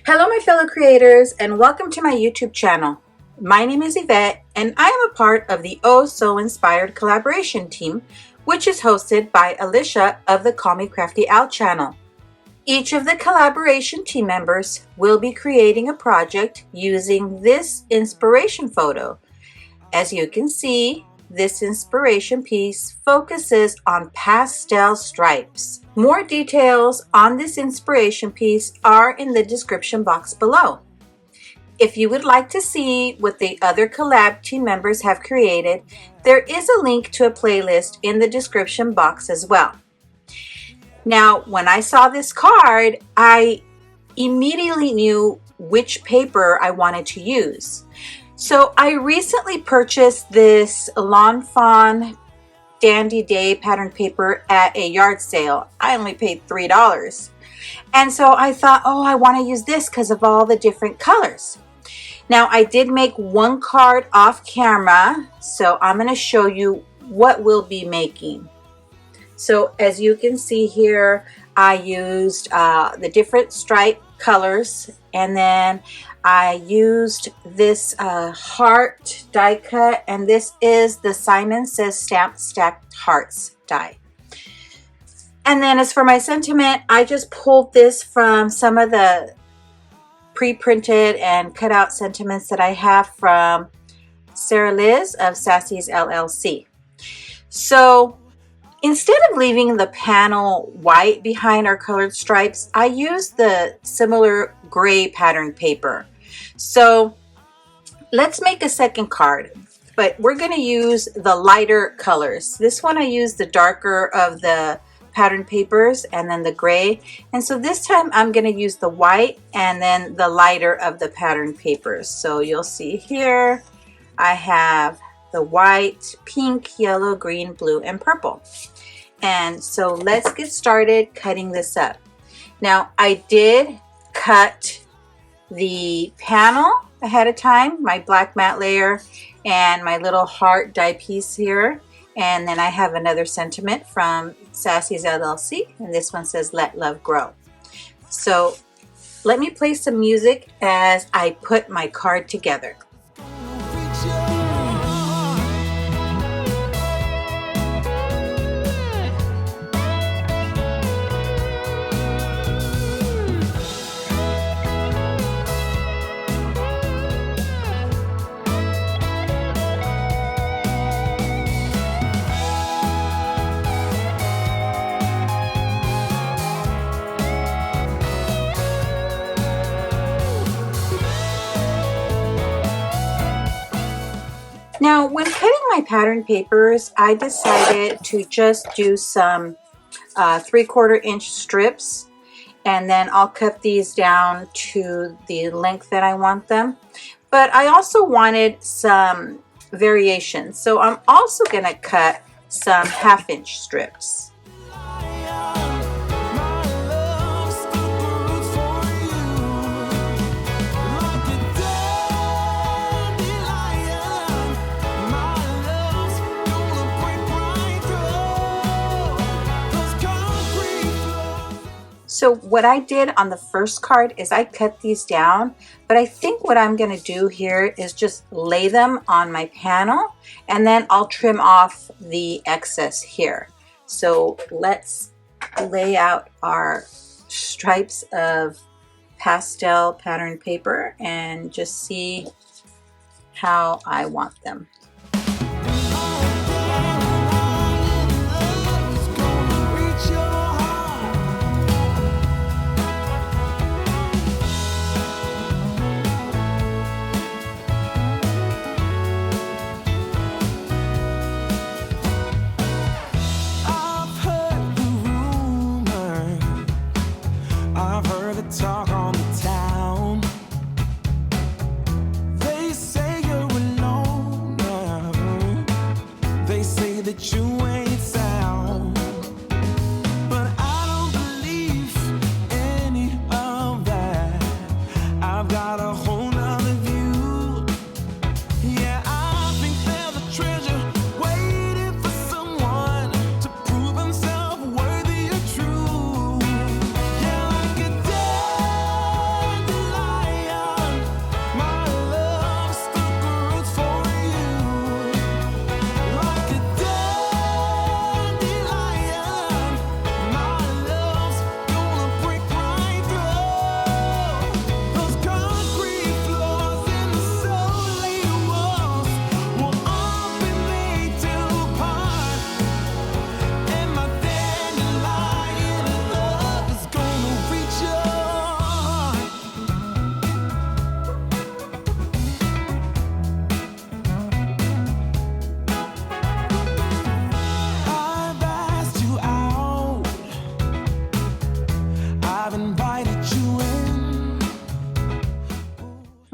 Hello my fellow creators and welcome to my YouTube channel. My name is Yvette and I am a part of the Oh So Inspired collaboration team, which is hosted by Alicia of the Call Me Crafty Owl channel. Each of the collaboration team members will be creating a project using this inspiration photo. As you can see, this inspiration piece focuses on pastel stripes. More details on this inspiration piece are in the description box below. If you would like to see what the other collab team members have created, there is a link to a playlist in the description box as well. Now, when I saw this card, I immediately knew which paper I wanted to use. So I recently purchased this Lawn Fawn Dandy Day pattern paper at a yard sale. I only paid $3. And so I thought, oh, I want to use this because of all the different colors. Now I did make one card off camera, so I'm going to show you what we'll be making. So as you can see here, I used the different stripe colors, and then I used this heart die cut, and this is the Simon Says Stamp Stacked Hearts die. And then as for my sentiment, I just pulled this from some of the pre-printed and cut out sentiments that I have from Sarah Liz of Sassy's LLC. So instead of leaving the panel white behind our colored stripes, I used the similar gray pattern paper. So let's make a second card, but we're going to use the lighter colors. This one I used the darker of the pattern papers and then the gray. And so this time I'm going to use the white and then the lighter of the pattern papers. So you'll see here I have the white, pink, yellow, green, blue, and purple. And so let's get started cutting this up. Now I did cut the panel ahead of time, my black matte layer and my little heart die piece here. And then I have another sentiment from Sassy's LLC, and this one says Let Love Grow. So let me play some music as I put my card together. Now, when cutting my pattern papers, I decided to just do some 3/4 inch strips, and then I'll cut these down to the length that I want them. But I also wanted some variations, so I'm also going to cut some 1/2 inch strips. So what I did on the first card is I cut these down, but I think what I'm going to do here is just lay them on my panel, and then I'll trim off the excess here. So let's lay out our stripes of pastel pattern paper and just see how I want them. Talk on the town. They say you're a loner.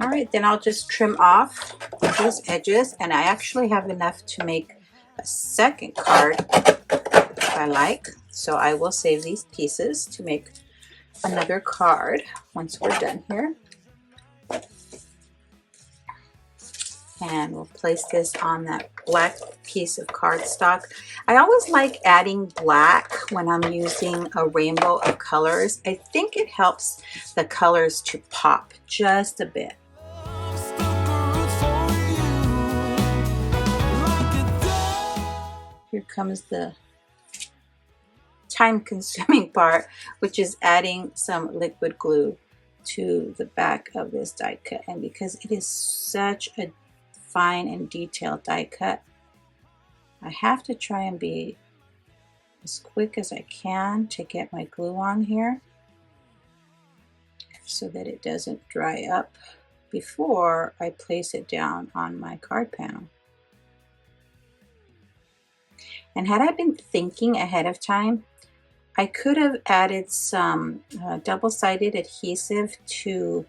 All right, then I'll just trim off these edges, and I actually have enough to make a second card if I like. So I will save these pieces to make another card once we're done here. And we'll place this on that black piece of cardstock. I always like adding black when I'm using a rainbow of colors. I think it helps the colors to pop just a bit. Here comes the time-consuming part, which is adding some liquid glue to the back of this die cut. And because it is such a fine and detailed die cut, I have to try and be as quick as I can to get my glue on here so that it doesn't dry up before I place it down on my card panel. And had I been thinking ahead of time, I could have added some double-sided adhesive to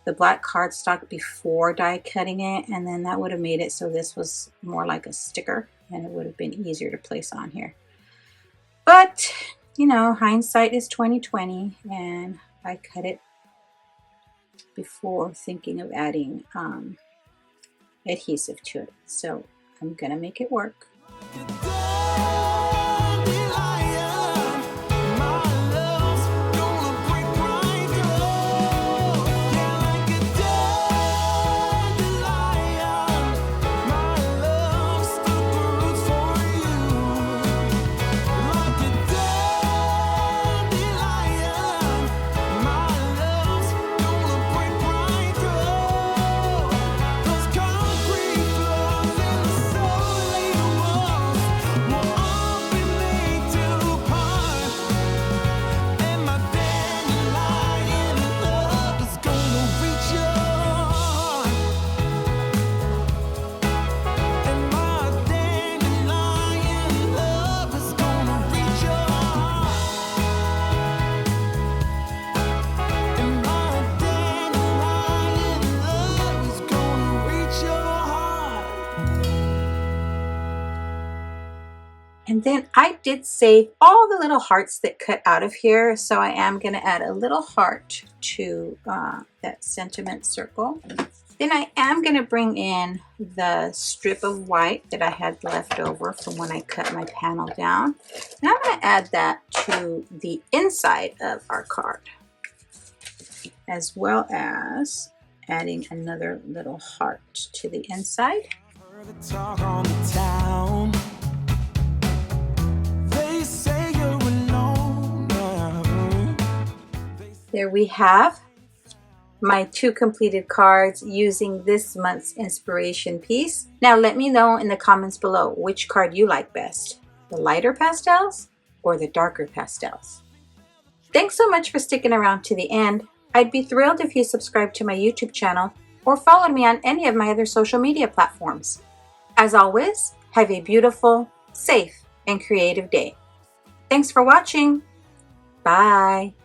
the black cardstock before die cutting it, and then that would have made it so this was more like a sticker and it would have been easier to place on here. But you know, hindsight is 20/20, and I cut it before thinking of adding adhesive to it. So I'm gonna make it work. And then I did save all the little hearts that cut out of here, so I am going to add a little heart to that sentiment circle. Then I am going to bring in the strip of white that I had left over from when I cut my panel down. Now I'm going to add that to the inside of our card, as well as adding another little heart to the inside. There we have my 2 completed cards using this month's inspiration piece. Now let me know in the comments below which card you like best, the lighter pastels or the darker pastels. Thanks so much for sticking around to the end. I'd be thrilled if you subscribe to my YouTube channel or followed me on any of my other social media platforms. As always, have a beautiful, safe, and creative day. Thanks for watching. Bye.